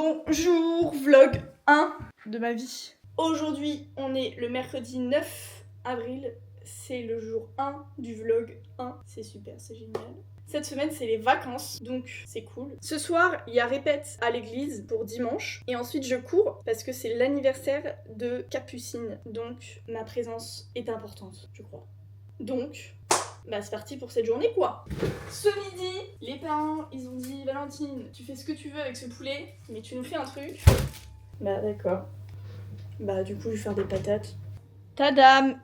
Bonjour, vlog 1 de ma vie. Aujourd'hui, on est le mercredi 9 avril. C'est le jour 1 du vlog 1. C'est super, c'est génial. Cette semaine, c'est les vacances, donc c'est cool. Ce soir, il y a répète à l'église pour dimanche. Et ensuite, je cours parce que c'est l'anniversaire de Capucine. Donc, ma présence est importante, je crois. Donc, bah c'est parti pour cette journée, quoi. Ce midi, les parents, ils ont dit « Valentine, tu fais ce que tu veux avec ce poulet, mais tu nous fais un truc. » Bah d'accord. Bah du coup, je vais faire des patates. Tadam!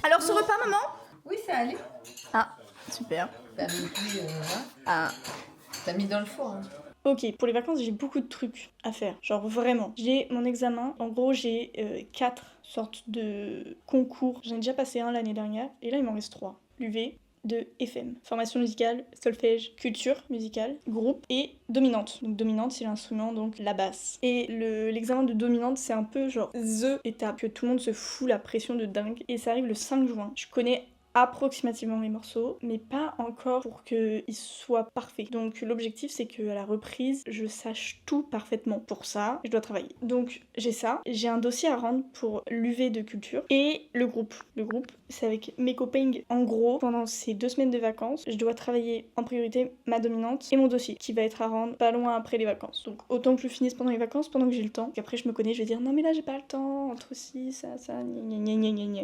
Alors ce repas, maman? Oui, ça allait. Ah, super. T'as mis, t'as mis dans le four. Hein. Ok, pour les vacances, j'ai beaucoup de trucs à faire. Genre vraiment. J'ai mon examen. En gros, j'ai 4 sortes de concours. J'en ai déjà passé un l'année dernière. Et là, il m'en reste 3. L'UV, de FM. Formation musicale, solfège, culture musicale, groupe et dominante. Donc dominante, c'est l'instrument, donc la basse. Et l'examen de dominante, c'est un peu genre THE étape, que tout le monde se fout la pression de dingue. Et ça arrive le 5 juin. Je connais approximativement mes morceaux, mais pas encore pour qu'ils soient parfaits. Donc l'objectif, c'est qu'à la reprise, je sache tout parfaitement. Pour ça, je dois travailler. Donc j'ai ça. J'ai un dossier à rendre pour l'UV de culture et le groupe. Le groupe, c'est avec mes copains. En gros, pendant ces 2 semaines de vacances, je dois travailler en priorité ma dominante et mon dossier, qui va être à rendre pas loin après les vacances. Donc autant que je finisse pendant les vacances, pendant que j'ai le temps. Et après, je me connais, je vais dire non mais là j'ai pas le temps, entre ci, ça, gna gna gna gna gna.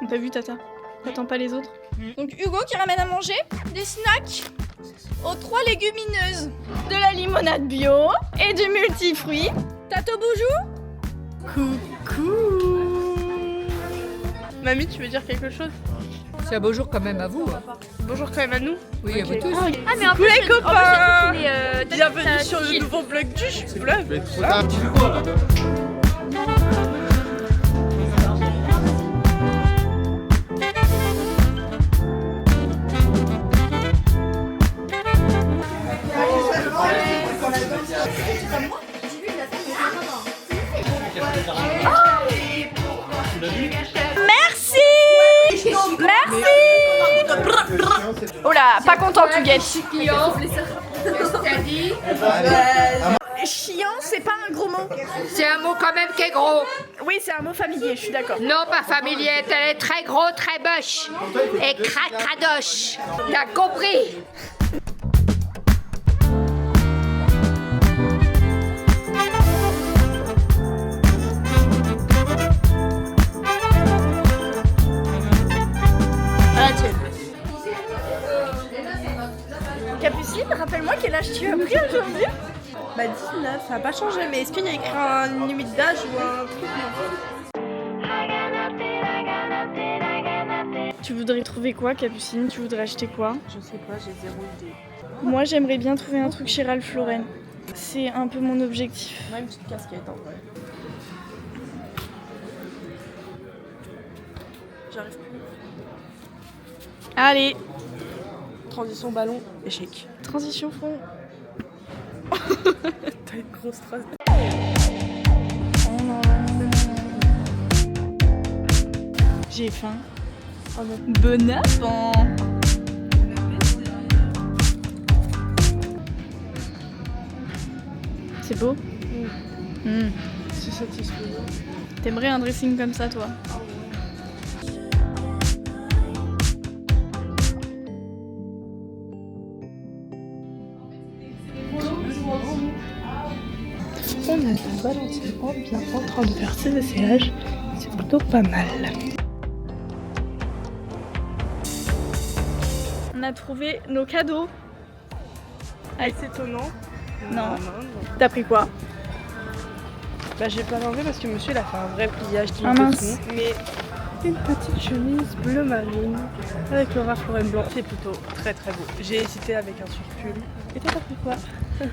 T'as vu Tata? T'attends pas les autres? Donc Hugo qui ramène à manger des snacks aux 3 légumineuses, de la limonade bio et du multifruit. Tato Boujou? Coucou. Mamie, tu veux dire quelque chose? C'est un bonjour quand même à vous. Hein. Bonjour quand même à nous. Oui, à vous tous. Ah mais en plus les copains, bienvenue sur le nouveau vlog du vlog. Merci. Oh là, pas content tu guettes. Chiant, c'est pas un gros mot. C'est un mot quand même qui est gros. Oui, c'est un mot familier, je suis d'accord. Non, pas familier, elle est très gros, très boche. Et cracradoche. T'as compris? Capucine, rappelle-moi quel âge tu as pris aujourd'hui? Bah 19, ça a pas changé, mais est-ce qu'il y a écrit une limite d'âge ou un truc? Tu voudrais trouver quoi, Capucine? Tu voudrais acheter quoi? Je sais pas, j'ai zéro idée. Moi, j'aimerais bien trouver un truc chez Ralph Lauren. C'est un peu mon objectif. Moi, une petite casquette en vrai. J'arrive plus. Allez, Transition ballon, échec. transition fond. T'as une grosse trace. J'ai faim. Bon appétit. C'est beau? C'est satisfaisant. T'aimerais un dressing comme ça, toi? On a la Valentine bien en train de faire ses essayages. C'est plutôt pas mal. On a trouvé nos cadeaux. C'est étonnant. Non. T'as pris quoi? Bah j'ai pas l'enlevé parce que monsieur il a fait un vrai pliage qui Ah, mince. mais une petite chemise bleu marine avec le Ralph Lauren blanc. C'est plutôt très très beau. J'ai hésité avec un surpull. Et toi t'as pris quoi?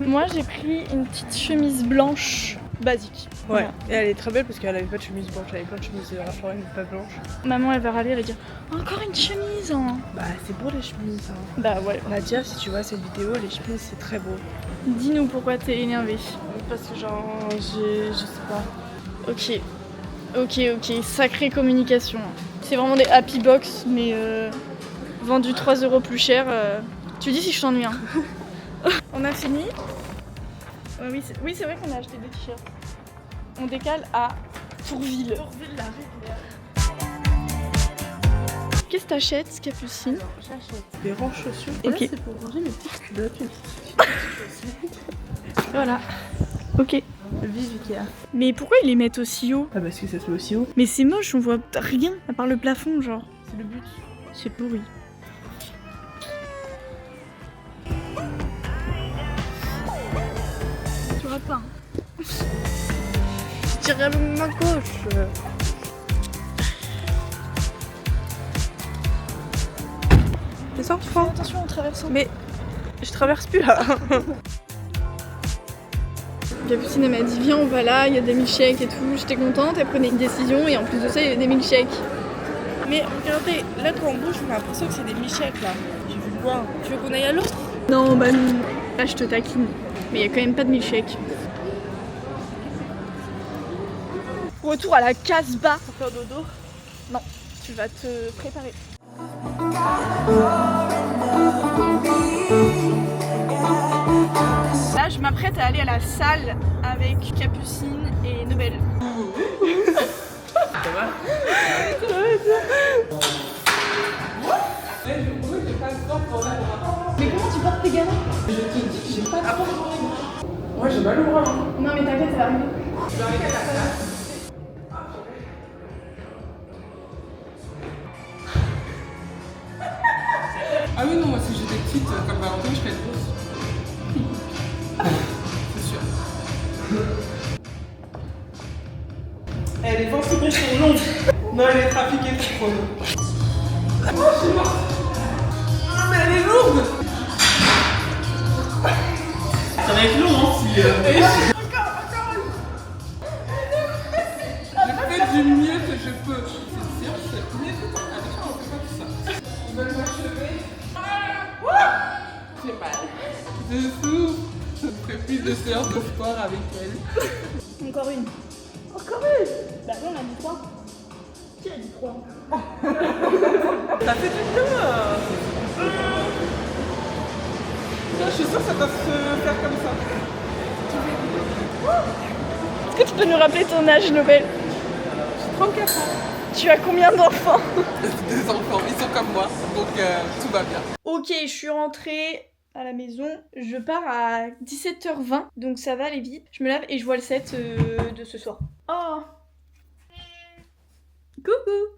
Moi, j'ai pris une petite chemise blanche basique. Ouais, Voilà. et elle est très belle parce qu'elle avait pas de chemise blanche, elle avait plein de chemises de Ralph Lauren mais pas blanche. Maman, elle va râler, elle va dire encore une chemise, hein. Bah c'est beau les chemises. Hein. Bah ouais. Nadia, si tu vois cette vidéo, les chemises c'est très beau. Dis-nous pourquoi t'es énervée. Parce que genre, je sais pas. Ok. Ok, sacrée communication. C'est vraiment des happy box, mais vendu 3 € plus cher. Tu dis si je t'ennuie. Hein. On a fini. Oui, c'est vrai qu'on a acheté des t-shirts. On décale à Tourville. Tourville, la rivière. Qu'est-ce que t'achètes, Capucine? J'achète des rangs chaussures. Et Ok. là, c'est pour ranger mes petites culottes. Voilà. Ok. Vive Ikea. Mais pourquoi ils les mettent aussi haut? Ah, parce que ça se met aussi haut. Mais c'est moche, on voit rien à part le plafond, genre. C'est le but. C'est pourri. Tu rates pas. Hein. Je dirais avec ma gauche. Les enfants. Attention en traversant. Mais je traverse plus là. Capucine elle m'a dit viens on va là, il y a des milkshakes et tout. J'étais contente, elle prenait une décision et en plus de ça il y avait des milkshakes. Mais regardez, là quand on bouge, on a l'impression que c'est des milkshakes là. J'ai vu loin. Tu veux qu'on aille à l'autre? Non bah non. Là je te taquine. Mais il y a quand même pas de milkshake. Retour à la Casbah. Pour faire dodo. Non, tu vas te préparer. Là, je m'apprête à aller à la salle avec Capucine et Nobel. Ça va? Mais comment tu portes tes gamins? Je te dis, j'ai pas de Moi j'ai mal au bras. Non mais t'inquiète, ça va arriver. Ah oui, non, moi si j'étais petite comme Valentin, je serais grosse. C'est sûr. Elle est forcément sur longue. Non, elle est trafiquée pour prendre. Oh, je suis morte. Ah, mais elle est lourde. Ça va être long, hein, si. Je fais du mieux que je peux. C'est sûr, c'est mieux que toi. Attention, on fait pas tout ça. Ils veulent m'achever. J'ai mal. Je souffre. Je ferai plus de séances de sport avec elle. Encore une. Encore une. Bah non, on a dit 3. Qui a dit 3? Ça fait du bien. Je suis sûre que ça doit se faire comme ça. Est-ce que tu peux nous rappeler ton âge, Nobel? J'ai 34 ans. Tu as combien d'enfants? Des enfants, ils sont comme moi, donc tout va bien. Ok, je suis rentrée à la maison. Je pars à 17h20, donc ça va aller vite. Je me lave et je vois le set de ce soir. Oh! Coucou!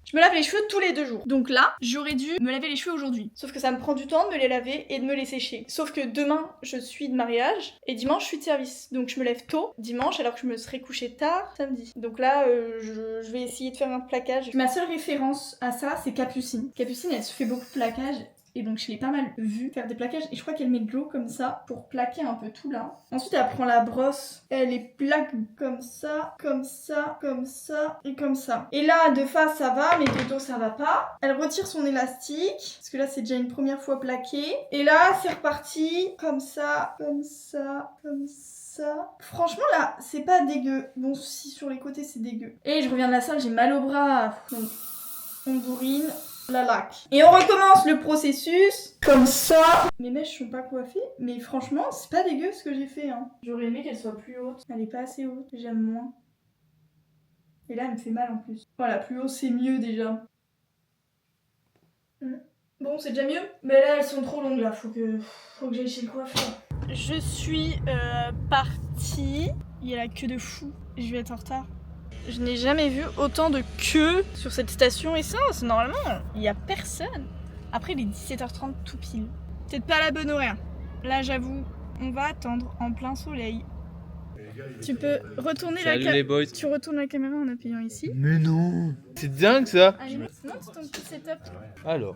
Je me lave les cheveux tous les 2 jours. Donc là, j'aurais dû me laver les cheveux aujourd'hui. Sauf que ça me prend du temps de me les laver et de me les sécher. Sauf que demain, je suis de mariage et dimanche, je suis de service. Donc je me lève tôt dimanche alors que je me serais couchée tard samedi. Donc là, je vais essayer de faire un plaquage. Ma seule référence à ça, c'est Capucine. Capucine, elle se fait beaucoup de plaquage. Et donc je l'ai pas mal vue faire des plaquages et je crois qu'elle met de l'eau comme ça pour plaquer un peu tout là. Ensuite elle prend la brosse, elle les plaque comme ça, comme ça, comme ça et comme ça. Et là de face ça va mais de dos ça va pas. Elle retire son élastique parce que là c'est déjà une première fois plaqué. Et là c'est reparti comme ça, comme ça, comme ça. Franchement là c'est pas dégueu. Bon si sur les côtés c'est dégueu. Et je reviens de la salle, j'ai mal au bras. Donc on bourrine. La laque. Et on recommence le processus comme ça. Mes mèches sont pas coiffées, mais franchement, c'est pas dégueu ce que j'ai fait. Hein. J'aurais aimé qu'elle soit plus haute. Elle est pas assez haute, j'aime moins. Et là, elle me fait mal en plus. Voilà, plus haut, c'est mieux déjà. Bon, c'est déjà mieux. Mais là, elles sont trop longues là, faut que j'aille chez le coiffeur. Je suis partie. Il y a la queue de fou. Je vais être en retard. Je n'ai jamais vu autant de queue sur cette station essence. Normalement, il n'y a personne. Après, il est 17h30 tout pile. Peut-être pas la bonne horaire. Là, j'avoue, on va attendre en plein soleil. Tu peux retourner la caméra. Tu retournes la caméra en appuyant ici. Mais non! C'est dingue ça! Allez, monte ton petit setup. Alors.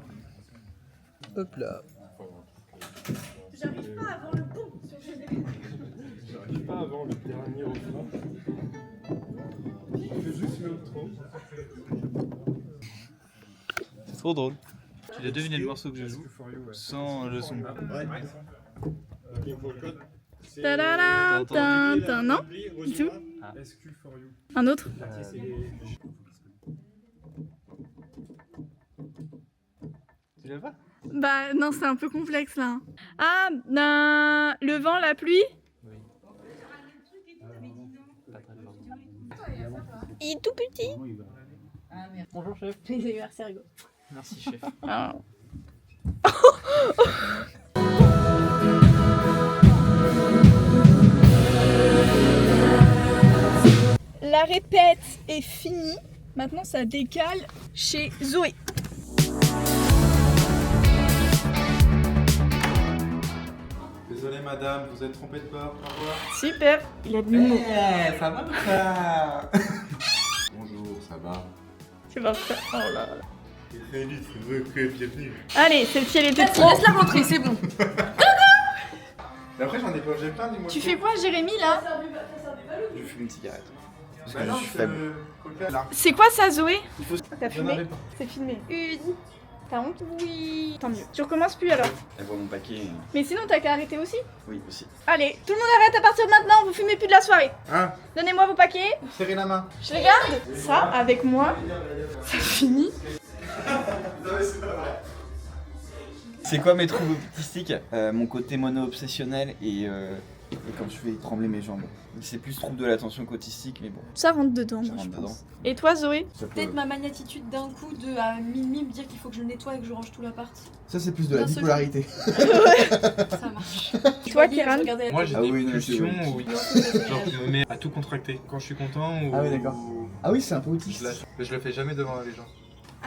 Hop là. J'arrive pas à avoir le pont sur ce début. J'arrive pas avant le dernier refrain. Je fais juste l'outro. C'est trop drôle. Tu dois deviner le morceau que je joue sans le son. Tadadam, non? Du tout? Un autre? Tu l'as pas? Bah non, c'est un peu complexe là. Ah, le vent, la pluie. Oui. Pas très fort. Il est tout petit. Bonjour chef. Les anniversaires, Hugo. Merci chef. Ah. La répète est finie. Maintenant, ça décale chez Zoé. Désolé madame, vous êtes trompée de bord, au revoir. Super. Il a de l'humour. Ça va ça? Bonjour, ça va? C'est parfait. Oh là là. Bienvenue. Allez, celle-ci, elle était Vas-y, trop. laisse-la rentrer, c'est bon. Mais après j'en ai pas, j'ai plein, dis-moi. Tu fais quoi, Jérémy, là? Je fume une cigarette. Parce Bah que non, je suis faible. C'est quoi ça, Zoé? T'as J'en avais fumé? pas. C'est filmé. T'as honte? Oui. Tant mieux. Tu recommences plus alors. Elle voit mon paquet. Mais sinon, t'as qu'à arrêter aussi. Oui, aussi. Allez, tout le monde arrête à partir de maintenant, vous fumez plus de la soirée. Hein? Donnez-moi vos paquets, Serrez la main. je les garde. Ça, avec moi, ça finit. C'est quoi mes troubles autistiques? Mon côté mono-obsessionnel et quand je fais trembler mes jambes. C'est plus trouble de l'attention qu'autistique, mais bon, Ça rentre dedans, ça moi, rentre je dedans. pense. Et toi, Zoé? Ça, peut- Peut-être ma magnatitude d'un coup de à minuit me dire qu'il faut que je nettoie et que je range tout l'appart. Ça, c'est plus de la D'un seul bipolarité. Ça marche. Toi, Kéran? Moi j'ai Ah des oui, non, pulsions c'est où genre je me mets à tout contracter quand je suis content ou Ah oui, d'accord. Ah oui, c'est un peu autiste. Mais je le fais jamais devant les gens.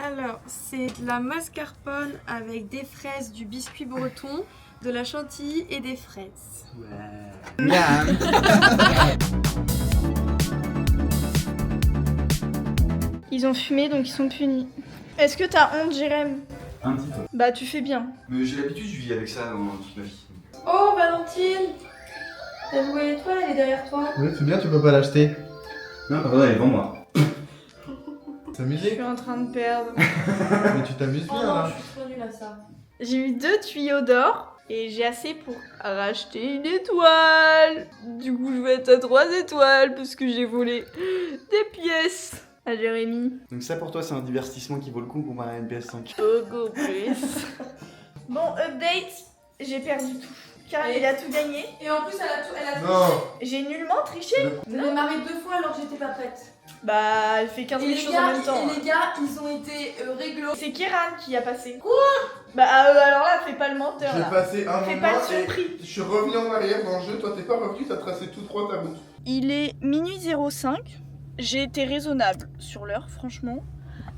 Alors, c'est de la mascarpone avec des fraises, du biscuit breton, de la chantilly et des fraises. Miam. Ils ont fumé, donc ils sont punis. Est-ce que t'as honte, Jérém? Un petit peu. Bah, tu fais bien. Mais j'ai l'habitude, je vis avec ça dans toute ma vie. Oh, Valentine! T'as joué l'étoile, elle est derrière toi. Oui, c'est bien, tu peux pas l'acheter. Non, pardon, elle est devant moi. Je S'amuser? suis en train de perdre. Mais tu t'amuses Oh bien non, là. je suis trop nulle à ça. J'ai eu 2 tuyaux d'or et j'ai assez pour racheter une étoile. Du coup, je vais être à 3 étoiles parce que j'ai volé des pièces à Jérémy. Donc ça pour toi, c'est un divertissement qui vaut le coup comparé à une PS5. Go plus. Bon, update, j'ai perdu tout. Car il a tout gagné. Et en plus, elle a Non. J'ai nullement triché. Vous avez marré 2 fois alors que j'étais pas prête. Bah, elle fait 15 Et 000 les choses gars, en même temps. et les gars, ils ont été réglo. C'est Kéran qui a passé. Quoi? Bah, alors là, fais pas le menteur J'ai là. passé un Fais moment pas le et surpris. je suis revenu en arrière dans le jeu, toi t'es pas revenu, t'as tracé tout droit ta route. Il est minuit 05. J'ai été raisonnable sur l'heure, franchement.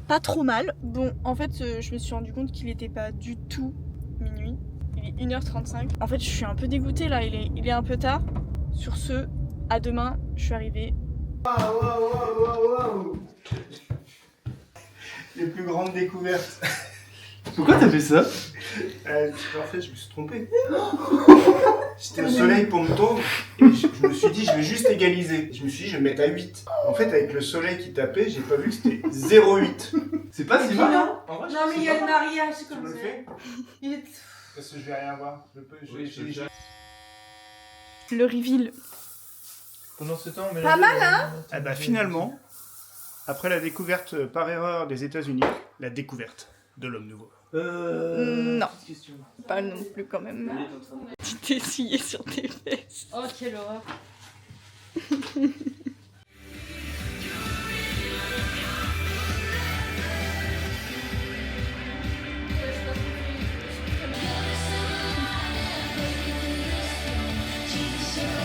Pas trop mal. Bon, en fait, je me suis rendu compte qu'il était pas du tout minuit. Il est 1h35. En fait, je suis un peu dégoûtée là, il est un peu tard. Sur ce, à demain, je suis arrivée. Waouh. Les plus grandes découvertes. Pourquoi t'as fait ça? En fait, je me suis trompé. J'étais au soleil pour me tondre et je me suis dit, je vais juste égaliser. Je me suis dit, je vais me mettre à 8. En fait, avec le soleil qui tapait, j'ai pas vu que c'était 0,8. C'est pas si mal, hein? En vrai, Non, mais il y a le mariage Tu comme me le ça. fais? Il est... Parce que je vais rien voir. Le reveal. Pendant ce temps, Pas mal, hein? Ah bah finalement, après la découverte par erreur des États-Unis, la découverte de l'homme nouveau. Non. Pas non plus quand même. Tu t'es essuyé sur tes fesses. Oh, quelle horreur.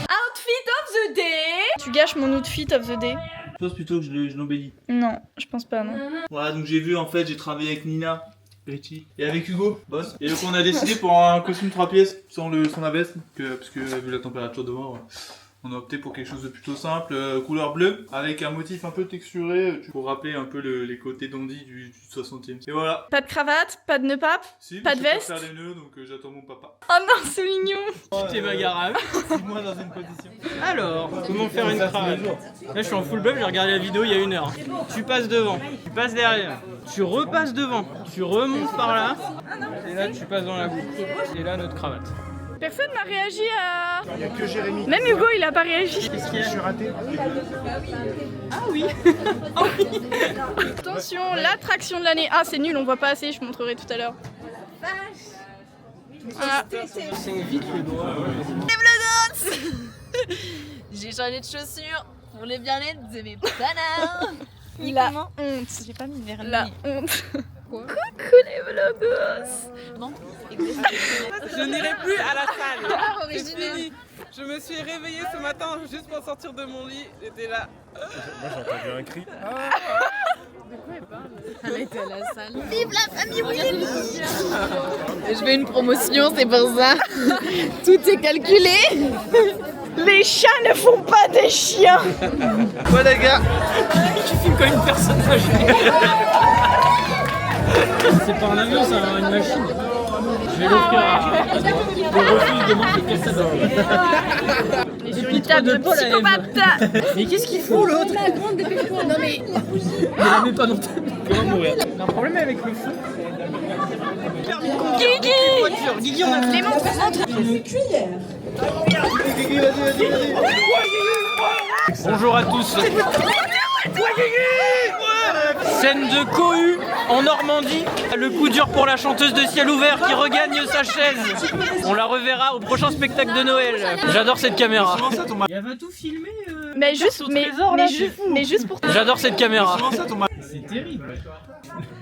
Outfit of the day. Tu gâches mon outfit of the day. Je pense plutôt que je l'embellis. Non, je pense pas, non. Voilà, donc j'ai vu en fait, j'ai travaillé avec Nina, Richie, et avec Hugo, boss. Et donc on a décidé pour un costume 3 pièces sans la veste, parce que vu la température dehors, on a opté pour quelque chose de plutôt simple, couleur bleue, avec un motif un peu texturé, pour rappeler un peu les côtés dandy du 60e. Et voilà. Pas de cravate, pas de nœud pape. Si, Pas mais de je sais veste. faire les nœuds, donc j'attends mon papa. Oh non, c'est mignon. T'es bagarrable. Dis-moi dans une position. Alors, comment faire une cravate? Là, je suis en full buff, j'ai regardé la vidéo il y a 1 heure. Tu passes devant, tu passes derrière, tu repasses devant, tu remontes par là, et là, tu passes dans la boucle. Et là, notre cravate. Personne n'a réagi à... Il n'y a que Jérémy. Même Hugo, il a pas réagi. Qu'est-ce qu'il y Je a? suis raté. Ah oui. Attention, l'attraction de l'année. Ah, c'est nul, on voit pas assez, je montrerai tout à l'heure. Voilà. J'ai changé de chaussures pour le bien-être de mes bananes. La honte. J'ai pas mis de vernis. La honte. Coucou les vlogos. Bon, Je n'irai plus à la salle. C'est original. fini. Je me suis réveillée ce matin juste pour sortir de mon lit. J'étais là. Moi j'ai entendu un cri. Elle était à la salle. Vive la famille Willy. Je veux une promotion, c'est pour ça. Tout est calculé. Les chats ne font pas des chiens. Ouais les gars. Tu filmes comme une personne âgée. C'est pas un avion, c'est une machine. Je vais l'offrir à toi. Je refuse de manger qu'est-ce que ça donne. Sur une table de psychopathe. Mais qu'est-ce qu'il faut l'autre? Non mais... Il la met pas dans ta... Il va mourir. T'as un problème avec le fou? Guigui. Guigui, on a... Les montres. Une cuillère. Bonjour à tous. Scène de cohue en Normandie. Le coup dur pour la chanteuse de Ciel Ouvert qui regagne sa chaise. On la reverra au prochain spectacle de Noël. J'adore cette caméra. Elle va tout filmer. Mais juste, mais juste pour. J'adore cette caméra. C'est terrible.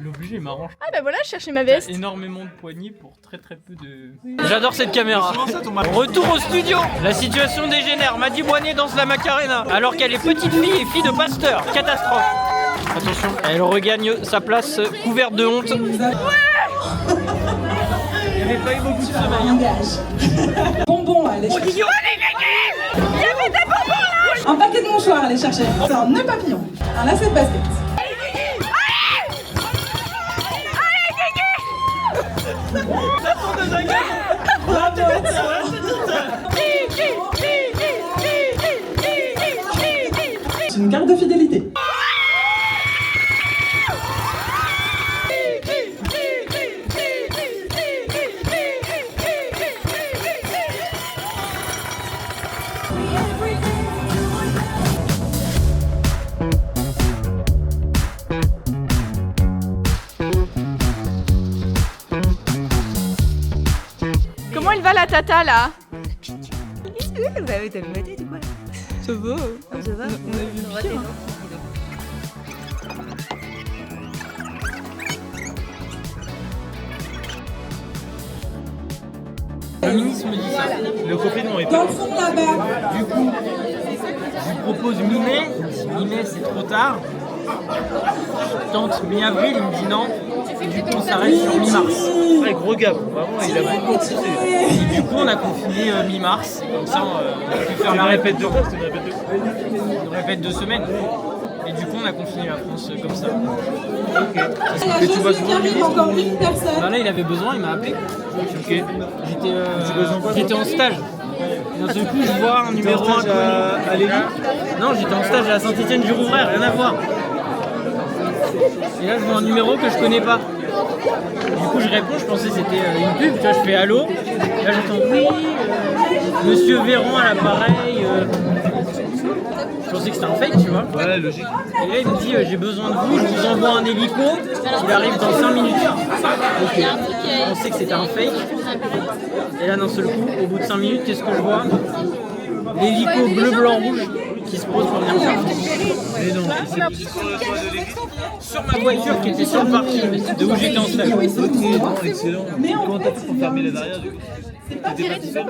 L'objet est marrant. Ah bah voilà, je cherchais ma veste. Énormément de poignées pour très peu de... J'adore cette caméra. Retour au studio. La situation dégénère. Madi Boignet danse la Macarena alors qu'elle est petite fille et fille de pasteur. Catastrophe. Attention, elle regagne sa place couverte de honte. Ouais. Il n'y avait pas eu beaucoup de sommeil. Bonbons à aller chercher. Il y avait des bonbons là. Un paquet de mouchoirs à aller chercher. C'est un nœud papillon. Un lacet de basket. C'est une carte de fidélité. Comment il va la tata là? T'as vu ma tête ou quoi? Ça va. Ça va. On a vu pire. Le ministre me dit ça. Le confinement est pas. Dans le fond là-bas. Du coup, je lui propose mi-mai. Mi-mai, c'est trop tard. Je tente mi-avril, il me dit non. Et du coup, on s'arrête sur mi-mars. Ouais, gros gars, vraiment, il a beaucoup poussé. Et du coup, on a confiné mi-mars. Comme ça, on a pu faire la répète de quoi? Une répète de semaine. Et du coup, on a confiné la France comme ça. Ok. Et tu vois souvent encore une personne. Bah là, il avait besoin, il m'a appelé. Ok. J'étais en stage. D'un seul coup, je vois un numéro 1 à Lévis. Non, j'étais en stage à Saint-Étienne-du-Rouvray, rien à voir. Et là, je vois un numéro que je connais pas. Du coup, je réponds, je pensais que c'était une pub. Tu vois, je fais allô. Là, j'entends oui, Monsieur Véron à l'appareil. Je pensais que c'était un fake, tu vois. Ouais, logique. Et là, il me dit j'ai besoin de vous, je vous envoie un hélico. Il arrive dans 5 minutes. Ok. Je pensais que c'était un fake. Et là, d'un seul coup, au bout de 5 minutes, qu'est-ce que je vois? L'hélico bleu, blanc, rouge qui se pose pour venir me faire. Mais non, il s'est posé sur ma voiture qui était sur le parking de où j'étais en stage. Ok, bon, excellent. Comment t'as fait pour fermer les arrières du coup? T'étais pas tout seul?